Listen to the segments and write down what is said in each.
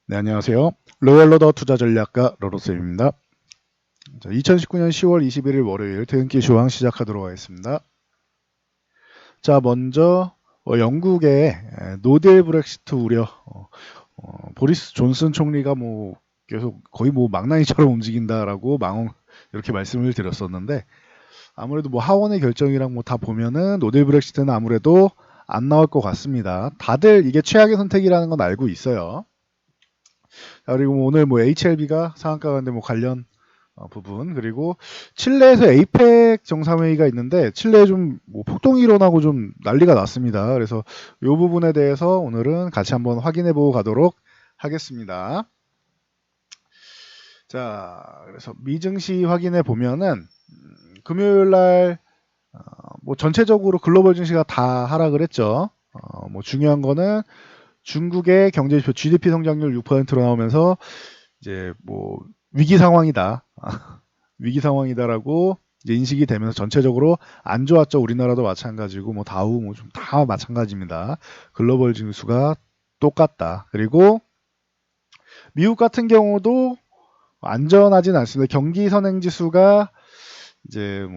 네, 안녕하세요. 로얄러더 투자전략가 로로쌤입니다. 2019년 10월 21일 월요일 퇴근길 조항 시작하도록 하겠습니다. 자, 먼저 영국의 노딜 브렉시트 우려, 보리스 존슨 총리가 계속 거의 망나니처럼 움직인다라고 이렇게 말씀을 드렸었는데, 아무래도 하원의 결정이랑 다 보면은 노딜 브렉시트는 아무래도 안 나올 것 같습니다. 다들 이게 최악의 선택이라는 건 알고 있어요. 그리고 오늘 HLB가 상한가 가는데 관련 부분, 그리고 칠레에서 에이펙 정상회의가 있는데 칠레에 좀 폭동이 일어나고 좀 난리가 났습니다. 그래서 이 부분에 대해서 오늘은 같이 한번 확인해 보고 가도록 하겠습니다. 자, 그래서 미증시 확인해 보면은 금요일 날 전체적으로 글로벌 증시가 다 하락을 했죠. 중요한 거는 중국의 경제지표 GDP 성장률 6%로 나오면서 이제 위기 상황이다. 위기 상황이다라고 이제 인식이 되면서 전체적으로 안 좋았죠. 우리나라도 마찬가지고 다우 좀 다 마찬가지입니다. 글로벌 지수가 똑같다. 그리고 미국 같은 경우도 안전하진 않습니다. 경기 선행 지수가 이제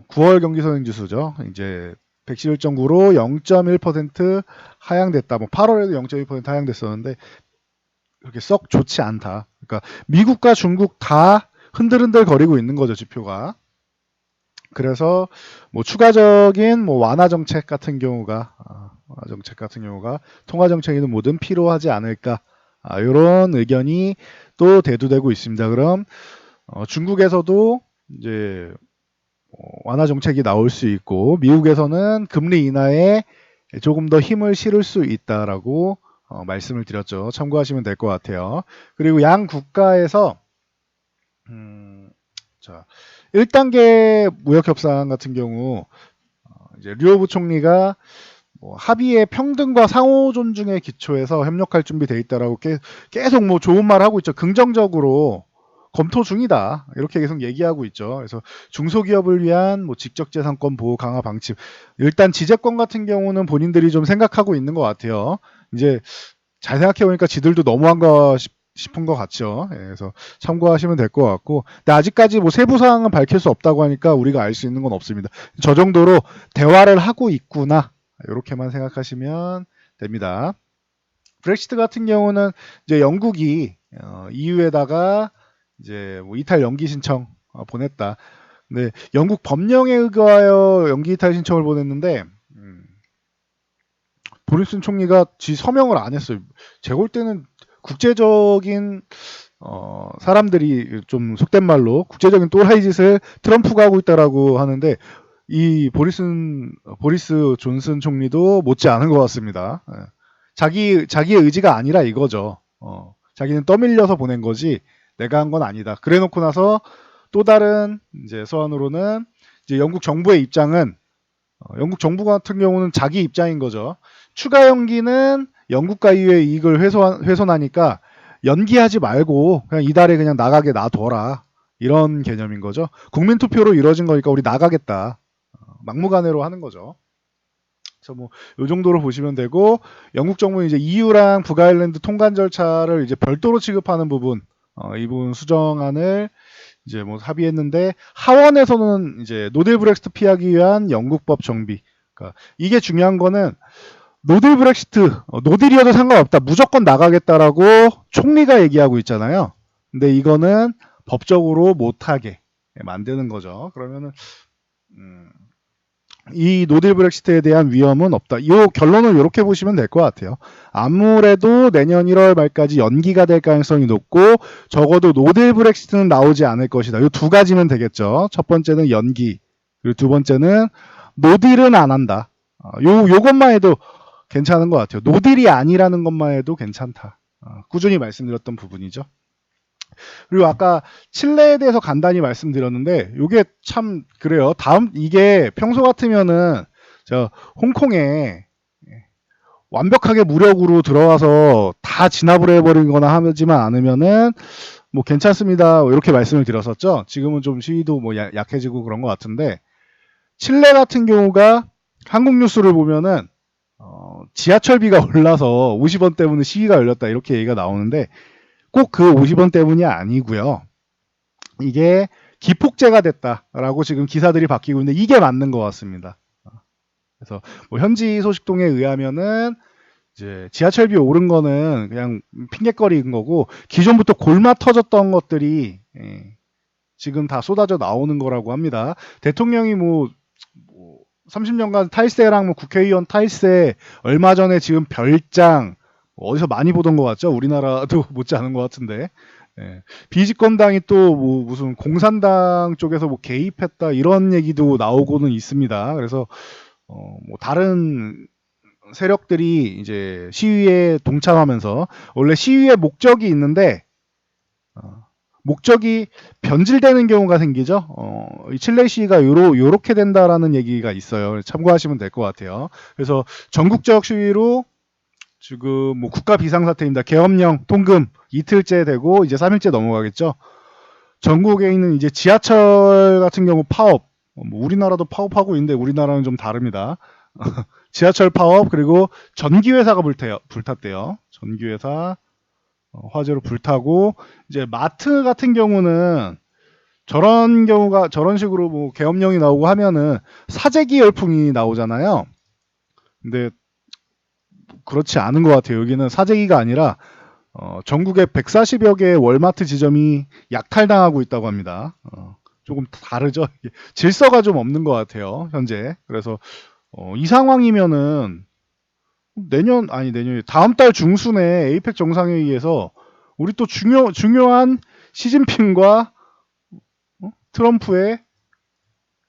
9월 경기 선행 지수죠. 이제 111.9로 0.1% 하향됐다. 8월에도 0.1% 하향됐었는데 그렇게 썩 좋지 않다. 그러니까 미국과 중국 다 흔들흔들 거리고 있는 거죠, 지표가. 그래서 추가적인 완화 정책 같은 경우가 통화 정책이든 뭐든 필요하지 않을까, 이런 의견이 또 대두되고 있습니다. 그럼 중국에서도 이제 완화 정책이 나올 수 있고 미국에서는 금리 인하에 조금 더 힘을 실을 수 있다라고 말씀을 드렸죠. 참고하시면 될 것 같아요. 그리고 양 국가에서 자, 1단계 무역 협상 같은 경우 이제 류호 부총리가 합의의 평등과 상호 존중의 기초에서 협력할 준비돼 있다라고 계속 좋은 말 하고 있죠. 긍정적으로 검토 중이다. 이렇게 계속 얘기하고 있죠. 그래서 중소기업을 위한 직접재산권 보호 강화 방침. 일단 지재권 같은 경우는 본인들이 좀 생각하고 있는 것 같아요. 이제 잘 생각해보니까 지들도 너무한가 싶은 것 같죠. 그래서 참고하시면 될 것 같고, 근데 아직까지 세부 사항은 밝힐 수 없다고 하니까 우리가 알 수 있는 건 없습니다. 저 정도로 대화를 하고 있구나, 이렇게만 생각하시면 됩니다. 브렉시트 같은 경우는 이제 영국이 EU에다가 이제 이탈 연기 신청 보냈다. 근데 영국 법령에 의거하여 연기 이탈 신청을 보냈는데 보리슨 총리가 지 서명을 안 했어요. 제가 볼 때는 국제적인 사람들이 좀 속된 말로 국제적인 또라이 짓을 트럼프가 하고 있다라고 하는데 이 보리스 존슨 총리도 못지 않은 것 같습니다. 자기의 의지가 아니라 이거죠. 자기는 떠밀려서 보낸 거지 내가 한 건 아니다. 그래놓고 나서 또 다른 이제 서한으로는 이제 영국 정부의 입장은 영국 정부 같은 경우는 자기 입장인 거죠. 추가 연기는 영국과 EU의 이익을 훼손하니까 연기하지 말고 그냥 이달에 그냥 나가게 놔둬라, 이런 개념인 거죠. 국민투표로 이루어진 거니까 우리 나가겠다, 막무가내로 하는 거죠. 그래서 요 정도로 보시면 되고, 영국 정부는 이제 EU랑 북아일랜드 통관 절차를 이제 별도로 취급하는 부분, 이 부분 수정안을 이제 합의했는데, 하원에서는 이제 노딜 브렉시트 피하기 위한 영국법 정비. 그러니까 이게 중요한 거는 노딜 브렉시트, 노딜이어도 상관없다, 무조건 나가겠다라고 총리가 얘기하고 있잖아요. 근데 이거는 법적으로 못하게 만드는 거죠. 그러면은 이 노딜 브렉시트에 대한 위험은 없다. 이 결론을 이렇게 보시면 될 것 같아요. 아무래도 내년 1월 말까지 연기가 될 가능성이 높고 적어도 노딜 브렉시트는 나오지 않을 것이다. 이 두 가지면 되겠죠. 첫 번째는 연기, 그리고 두 번째는 노딜은 안 한다. 요것만 해도 괜찮은 것 같아요. 노딜이 아니라는 것만 해도 괜찮다. 꾸준히 말씀드렸던 부분이죠. 그리고 아까 칠레에 대해서 간단히 말씀드렸는데 이게 참 그래요. 이게 평소 같으면은 저 홍콩에 완벽하게 무력으로 들어와서 다 진압을 해버리거나 하지만 않으면은 괜찮습니다, 이렇게 말씀을 드렸었죠. 지금은 좀 시위도 약해지고 그런 것 같은데, 칠레 같은 경우가 한국 뉴스를 보면은 지하철비가 올라서 50원 때문에 시위가 열렸다, 이렇게 얘기가 나오는데 꼭 그 50원 때문이 아니고요. 이게 기폭제가 됐다라고 지금 기사들이 바뀌고 있는데 이게 맞는 것 같습니다. 그래서 뭐 현지 소식통에 의하면은 이제 지하철비 오른 거는 그냥 핑계거리인 거고 기존부터 골마 터졌던 것들이 지금 다 쏟아져 나오는 거라고 합니다. 대통령이 뭐 30년간 탈세랑 뭐 국회의원 탈세 얼마 전에 지금 별장 어디서 많이 보던 것 같죠? 우리나라도 못지 않은 것 같은데 비집권당이 또 뭐 무슨 공산당 쪽에서 뭐 개입했다 이런 얘기도 나오고는 있습니다. 그래서 뭐 다른 세력들이 이제 시위에 동참하면서 원래 시위의 목적이 있는데 목적이 변질되는 경우가 생기죠. 이 칠레 시위가 요렇게 된다라는 얘기가 있어요. 참고하시면 될 것 같아요. 그래서 전국적 시위로 지금 뭐 국가 비상사태입니다. 계엄령 통금 이틀째 되고 이제 3일째 넘어가겠죠. 전국에 있는 이제 지하철 같은 경우 파업, 뭐 우리나라도 파업하고 있는데 우리나라는 좀 다릅니다. 지하철 파업 그리고 전기회사가 불탔대요. 전기회사 화재로 불타고 이제 마트 같은 경우는 저런 식으로 뭐 계엄령이 나오고 하면은 사재기 열풍이 나오잖아요. 근데 그렇지 않은 것 같아요. 여기는 사재기가 아니라 전국에 140여 개의 월마트 지점이 약탈당하고 있다고 합니다. 조금 다르죠. 질서가 좀 없는 것 같아요. 현재. 그래서 이 상황이면은 내년에 다음 달 중순에 에이펙 정상회의에서 우리 또 중요한 시진핑과 트럼프의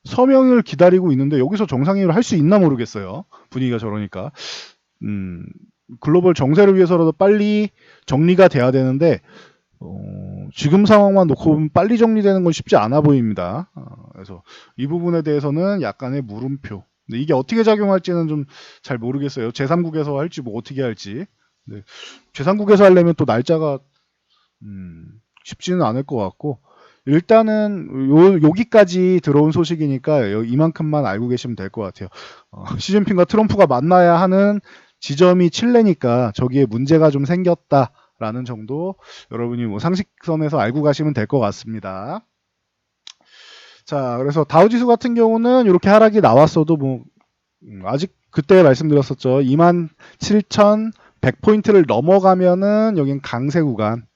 서명을 기다리고 있는데 여기서 정상회의를 할 수 있나 모르겠어요. 분위기가 저러니까. 글로벌 정세를 위해서라도 빨리 정리가 돼야 되는데 지금 상황만 놓고 보면 빨리 정리되는 건 쉽지 않아 보입니다. 그래서 이 부분에 대해서는 약간의 물음표. 근데 이게 어떻게 작용할지는 좀 잘 모르겠어요. 제3국에서 할지 뭐 어떻게 할지. 네. 제3국에서 하려면 또 날짜가 쉽지는 않을 것 같고 일단은 여기까지 들어온 소식이니까 이만큼만 알고 계시면 될 것 같아요. 시진핑과 트럼프가 만나야 하는 지점이 칠레니까 저기에 문제가 좀 생겼다라는 정도 여러분이 뭐 상식선에서 알고 가시면 될 것 같습니다. 자, 그래서 다우지수 같은 경우는 이렇게 하락이 나왔어도 뭐 아직 그때 말씀드렸었죠. 27,100포인트를 넘어가면은 여긴 강세 구간.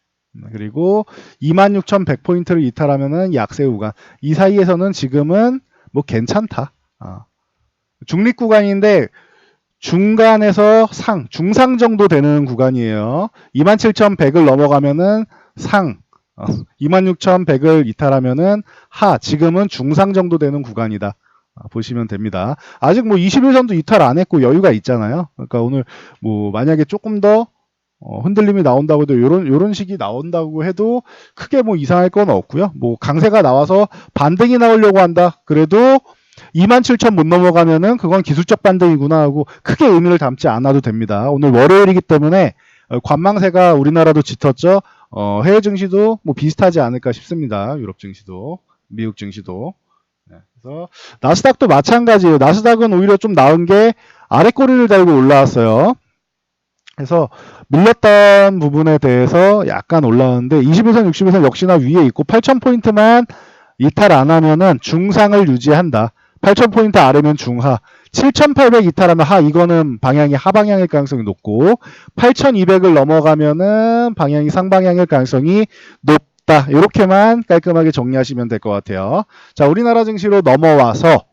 그리고 26,100포인트를 이탈하면은 약세 구간. 이 사이에서는 지금은 뭐 괜찮다. 중립 구간인데 중간에서 중상 정도 되는 구간이에요. 27,100을 넘어가면은 상, 26,100을 이탈하면은 하, 지금은 중상 정도 되는 구간이다. 보시면 됩니다. 아직 뭐 21선도 이탈 안 했고 여유가 있잖아요. 그러니까 오늘 뭐 만약에 조금 더 흔들림이 나온다고 해도 요런 식이 나온다고 해도 크게 뭐 이상할 건 없고요. 뭐 강세가 나와서 반등이 나오려고 한다. 그래도 27,000 못 넘어가면은 그건 기술적 반등이구나 하고 크게 의미를 담지 않아도 됩니다. 오늘 월요일이기 때문에 관망세가 우리나라도 짙었죠. 해외 증시도 뭐 비슷하지 않을까 싶습니다. 유럽 증시도, 미국 증시도. 그래서 나스닥도 마찬가지예요. 나스닥은 오히려 좀 나은 게 아래 꼬리를 달고 올라왔어요. 그래서 밀렸던 부분에 대해서 약간 올라왔는데 21선, 61선 역시나 위에 있고 8,000포인트만 이탈 안 하면은 중상을 유지한다. 8,000포인트 아래면 중하. 7,800 이탈하면 하. 이거는 방향이 하방향일 가능성이 높고 8,200을 넘어가면은 방향이 상방향일 가능성이 높다. 이렇게만 깔끔하게 정리하시면 될 것 같아요. 자, 우리나라 증시로 넘어와서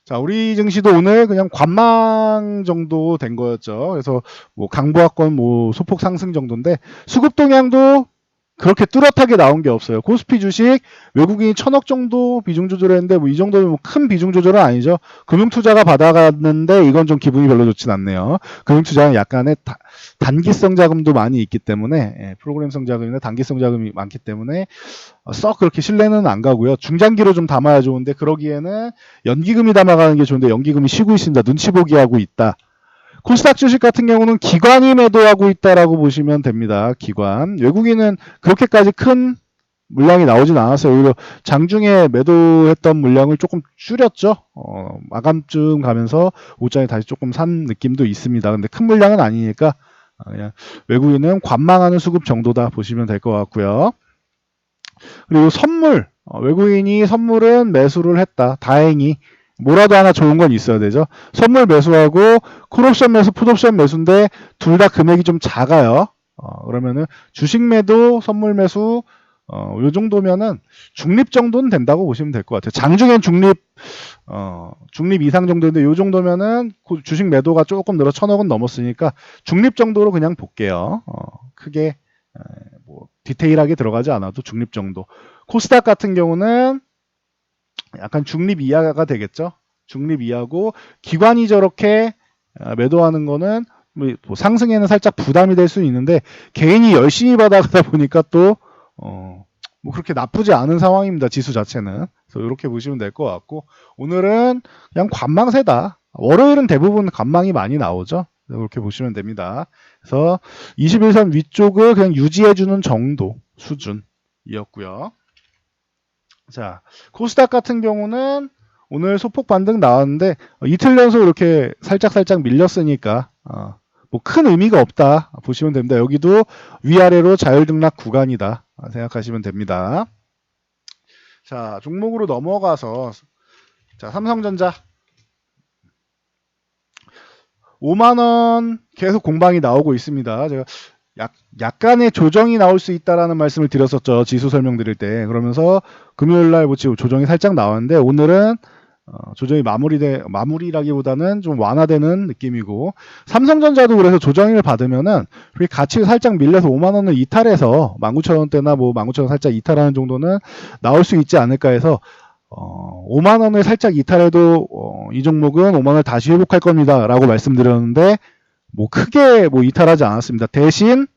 자, 우리 증시도 오늘 그냥 관망 정도 된 거였죠. 그래서 뭐 강보합권 뭐 소폭 상승 정도인데 수급 동향도 그렇게 뚜렷하게 나온 게 없어요. 코스피 주식 외국인이 1,000억 정도 비중 조절했는데 뭐 이 정도면 뭐 큰 비중 조절은 아니죠. 금융투자가 받아갔는데 이건 좀 기분이 별로 좋진 않네요. 금융투자는 약간의 단기성 자금도 많이 있기 때문에 프로그램성 자금이나 단기성 자금이 많기 때문에 썩 그렇게 신뢰는 안 가고요. 중장기로 좀 담아야 좋은데 그러기에는 연기금이 담아가는 게 좋은데 연기금이 쉬고 있습니다. 눈치 보기 하고 있다. 코스닥 주식 같은 경우는 기관이 매도하고 있다라고 보시면 됩니다. 기관. 외국인은 그렇게까지 큰 물량이 나오진 않았어요. 오히려 장중에 매도했던 물량을 조금 줄였죠. 마감쯤 가면서 옷장에 다시 조금 산 느낌도 있습니다. 근데 큰 물량은 아니니까 그냥 외국인은 관망하는 수급 정도다 보시면 될 것 같고요. 그리고 선물, 외국인이 선물은 매수를 했다. 다행히 뭐라도 하나 좋은 건 있어야 되죠. 선물 매수하고 콜옵션 매수, 풋옵션 매수인데 둘 다 금액이 좀 작아요. 그러면은 주식 매도, 선물 매수 요 정도면은 중립 정도는 된다고 보시면 될 것 같아요. 장중엔 중립 이상 정도인데 요 정도면은 주식 매도가 조금 늘어 1,000억은 넘었으니까 중립 정도로 그냥 볼게요. 크게 뭐 디테일하게 들어가지 않아도 중립 정도. 코스닥 같은 경우는 약간 중립 이하가 되겠죠. 중립 이하고 기관이 저렇게 매도하는 거는 뭐 상승에는 살짝 부담이 될 수 있는데 개인이 열심히 받아가다 보니까 또 뭐 그렇게 나쁘지 않은 상황입니다. 지수 자체는. 그래서 이렇게 보시면 될 것 같고 오늘은 그냥 관망세다. 월요일은 대부분 관망이 많이 나오죠. 그렇게 보시면 됩니다. 그래서 21선 위쪽을 그냥 유지해주는 정도 수준이었고요. 자, 코스닥 같은 경우는 오늘 소폭 반등 나왔는데 이틀 연속 이렇게 살짝 밀렸으니까 뭐 큰 의미가 없다 보시면 됩니다. 여기도 위아래로 자율등락 구간이다 생각하시면 됩니다. 자, 종목으로 넘어가서 자, 삼성전자 5만원 계속 공방이 나오고 있습니다. 제가 약간의 조정이 나올 수 있다라는 말씀을 드렸었죠. 지수 설명드릴 때. 그러면서 금요일날 뭐 조정이 살짝 나왔는데 오늘은 조정이 마무리라기보다는 좀 완화되는 느낌이고 삼성전자도 그래서 조정을 받으면은 같이 살짝 밀려서 5만 원을 이탈해서 19,000원대나 뭐 19,000원 살짝 이탈하는 정도는 나올 수 있지 않을까 해서 5만 원을 살짝 이탈해도 이 종목은 5만 원을 다시 회복할 겁니다 라고 말씀드렸는데 뭐 크게 뭐 이탈하지 않았습니다. 대신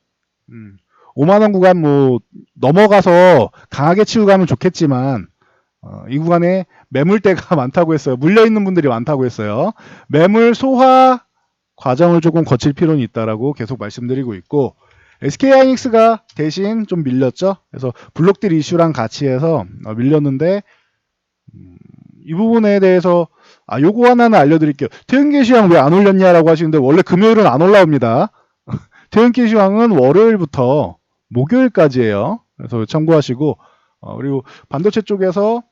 5만 원 구간 뭐 넘어가서 강하게 치고 가면 좋겠지만 이 구간에 매물대가 많다고 했어요. 물려있는 분들이 많다고 했어요. 매물 소화 과정을 조금 거칠 필요는 있다라고 계속 말씀드리고 있고 SK하이닉스가 대신 좀 밀렸죠. 그래서 블록딜 이슈랑 같이 해서 밀렸는데 이 부분에 대해서 요거 하나는 알려드릴게요. 태은계시황 왜 안 올렸냐라고 하시는데 원래 금요일은 안 올라옵니다. 태은계시황은 월요일부터 목요일까지예요. 그래서 참고하시고 그리고 반도체 쪽에서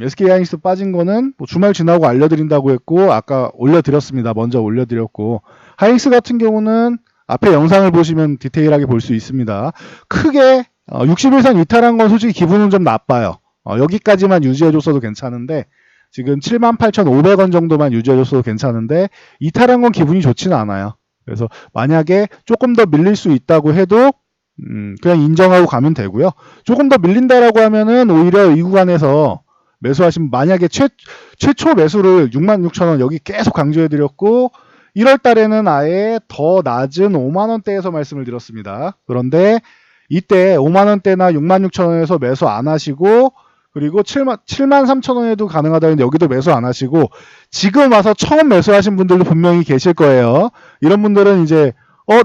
SK하이닉스 빠진 거는 뭐 주말 지나고 알려드린다고 했고 아까 올려드렸습니다. 먼저 올려드렸고 하이닉스 같은 경우는 앞에 영상을 보시면 디테일하게 볼 수 있습니다. 크게 61선 이탈한 건 솔직히 기분은 좀 나빠요. 여기까지만 유지해줬어도 괜찮은데 지금 78,500원 정도만 유지해줬어도 괜찮은데 이탈한 건 기분이 좋지는 않아요. 그래서 만약에 조금 더 밀릴 수 있다고 해도 그냥 인정하고 가면 되고요. 조금 더 밀린다라고 하면은 오히려 이 구간에서 매수하시면 만약에 최초 매수를 66,000원 여기 계속 강조해드렸고 1월 달에는 아예 더 낮은 5만원대에서 말씀을 드렸습니다. 그런데 이때 5만원대나 66,000원에서 매수 안 하시고 그리고 73,000원에도 가능하다 했는데 여기도 매수 안 하시고 지금 와서 처음 매수하신 분들도 분명히 계실 거예요. 이런 분들은 이제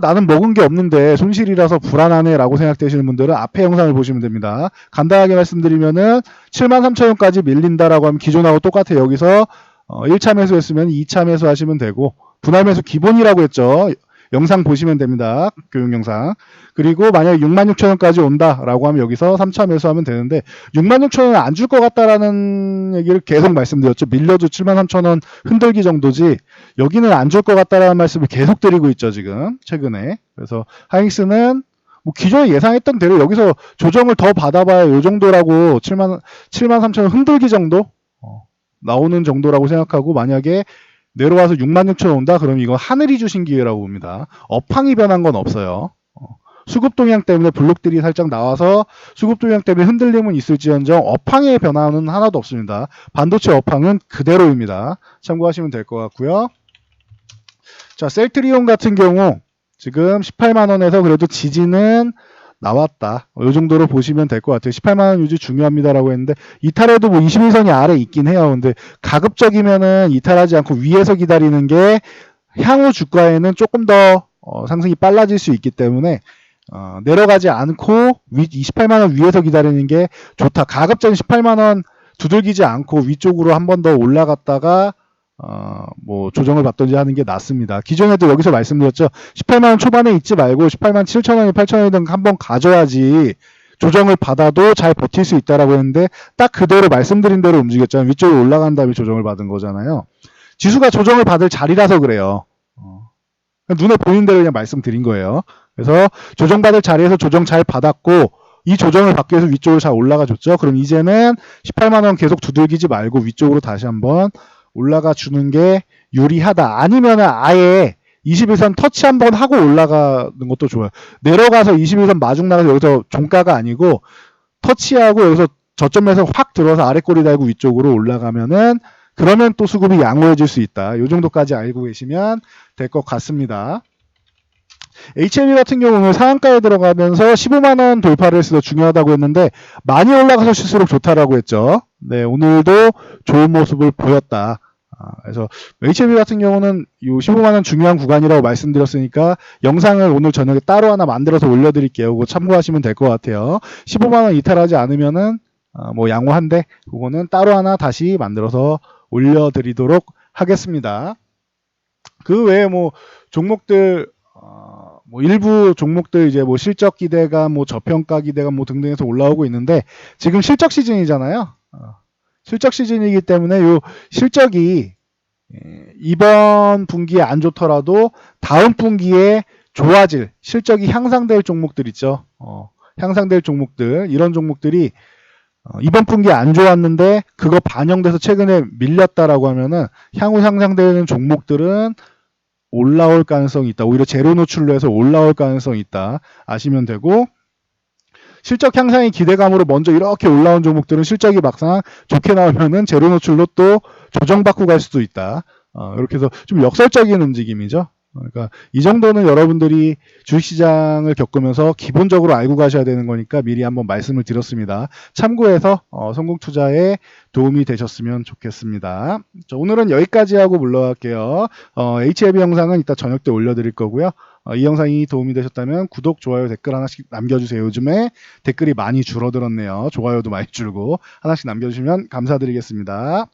나는 먹은 게 없는데 손실이라서 불안하네 라고 생각되시는 분들은 앞에 영상을 보시면 됩니다. 간단하게 말씀드리면은 73,000원까지 밀린다라고 하면 기존하고 똑같아요. 여기서 1차 매수했으면 2차 매수 하시면 되고 분할 매수 기본이라고 했죠. 영상 보시면 됩니다. 교육 영상. 그리고 만약에 66,000원까지 온다라고 하면 여기서 3차 매수하면 되는데 66,000원을 안 줄 것 같다라는 얘기를 계속 말씀드렸죠. 밀려도 73,000원 흔들기 정도지 여기는 안 줄 것 같다라는 말씀을 계속 드리고 있죠. 지금 최근에. 그래서 하이닉스는 뭐 기존에 예상했던 대로 여기서 조정을 더 받아봐야 요 정도라고 73,000원 흔들기 정도 나오는 정도라고 생각하고 만약에 내려와서 66,000원 온다? 그럼 이거 하늘이 주신 기회라고 봅니다. 업황이 변한 건 없어요. 수급 동향 때문에 블록들이 살짝 나와서 수급 동향 때문에 흔들림은 있을지언정 업황의 변화는 하나도 없습니다. 반도체 업황은 그대로입니다. 참고하시면 될 것 같고요. 자, 셀트리온 같은 경우 지금 18만원에서 그래도 지지는 나왔다. 이 정도로 보시면 될 것 같아요. 18만원 유지 중요합니다라고 했는데 이탈해도 뭐 21선이 아래 있긴 해요. 근데 가급적이면은 이탈하지 않고 위에서 기다리는 게 향후 주가에는 조금 더 상승이 빨라질 수 있기 때문에 내려가지 않고 28만원 위에서 기다리는 게 좋다. 가급적인 18만원 두들기지 않고 위쪽으로 한 번 더 올라갔다가 뭐 조정을 받든지 하는 게 낫습니다. 기존에도 여기서 말씀드렸죠. 18만원 초반에 있지 말고 18만 7천원이 8천원이든 한번 가져야지 조정을 받아도 잘 버틸 수 있다라고 했는데 딱 그대로 말씀드린 대로 움직였잖아요. 위쪽으로 올라간 다음에 조정을 받은 거잖아요. 지수가 조정을 받을 자리라서 그래요. 눈에 보이는 대로 그냥 말씀드린 거예요. 그래서 조정받을 자리에서 조정 잘 받았고 이 조정을 받기 위해서 위쪽으로 잘 올라가 줬죠. 그럼 이제는 18만원 계속 두들기지 말고 위쪽으로 다시 한번 올라가 주는 게 유리하다. 아니면 아예 21선 터치 한번 하고 올라가는 것도 좋아요. 내려가서 21선 마중 나가서 여기서 종가가 아니고 터치하고 여기서 저점에서 확 들어서 아래 꼬리 달고 위쪽으로 올라가면은 그러면 또 수급이 양호해질 수 있다. 이 정도까지 알고 계시면 될 것 같습니다. HLB 같은 경우는 상한가에 들어가면서 15만원 돌파를 해서 중요하다고 했는데 많이 올라가서 실수록 좋다라고 했죠. 네, 오늘도 좋은 모습을 보였다. 그래서 HLB 같은 경우는 이 15만원 중요한 구간이라고 말씀드렸으니까 영상을 오늘 저녁에 따로 하나 만들어서 올려드릴게요. 그거 참고하시면 될 것 같아요. 15만원 이탈하지 않으면은 뭐 양호한데 그거는 따로 하나 다시 만들어서 올려드리도록 하겠습니다. 그 외에 뭐 종목들 뭐 일부 종목들 이제 뭐 실적 기대감, 뭐 저평가 기대감 뭐 등등해서 올라오고 있는데 지금 실적 시즌이잖아요. 실적 시즌이기 때문에 요 실적이 이번 분기에 안 좋더라도 다음 분기에 좋아질 실적이 향상될 종목들 있죠. 향상될 종목들 이런 종목들이 이번 분기에 안 좋았는데 그거 반영돼서 최근에 밀렸다라고 하면은 향후 향상되는 종목들은 올라올 가능성이 있다. 오히려 제로 노출로 해서 올라올 가능성이 있다. 아시면 되고 실적 향상의 기대감으로 먼저 이렇게 올라온 종목들은 실적이 막상 좋게 나오면은 제로 노출로 또 조정받고 갈 수도 있다. 이렇게 해서 좀 역설적인 움직임이죠. 그러니까 이 정도는 여러분들이 주식시장을 겪으면서 기본적으로 알고 가셔야 되는 거니까 미리 한번 말씀을 드렸습니다. 참고해서 성공 투자에 도움이 되셨으면 좋겠습니다. 자, 오늘은 여기까지 하고 물러갈게요. HLB 영상은 이따 저녁 때 올려드릴 거고요. 이 영상이 도움이 되셨다면 구독, 좋아요, 댓글 하나씩 남겨주세요. 요즘에 댓글이 많이 줄어들었네요. 좋아요도 많이 줄고 하나씩 남겨주시면 감사드리겠습니다.